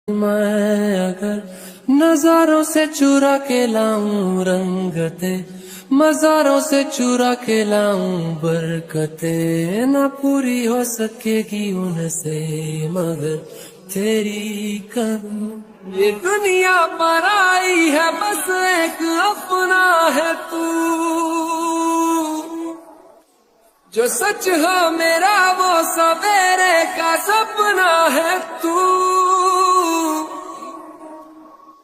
मैं अगर नजारों से चुरा के लाऊं रंगते, मजारों से चुरा के लाऊं बरकते, ना पूरी हो सकेगी उनसे मगर तेरी कदम। ये दुनिया पर आई है बस एक अपना है तू, जो सच हो मेरा वो सवेरे का सपना है तू।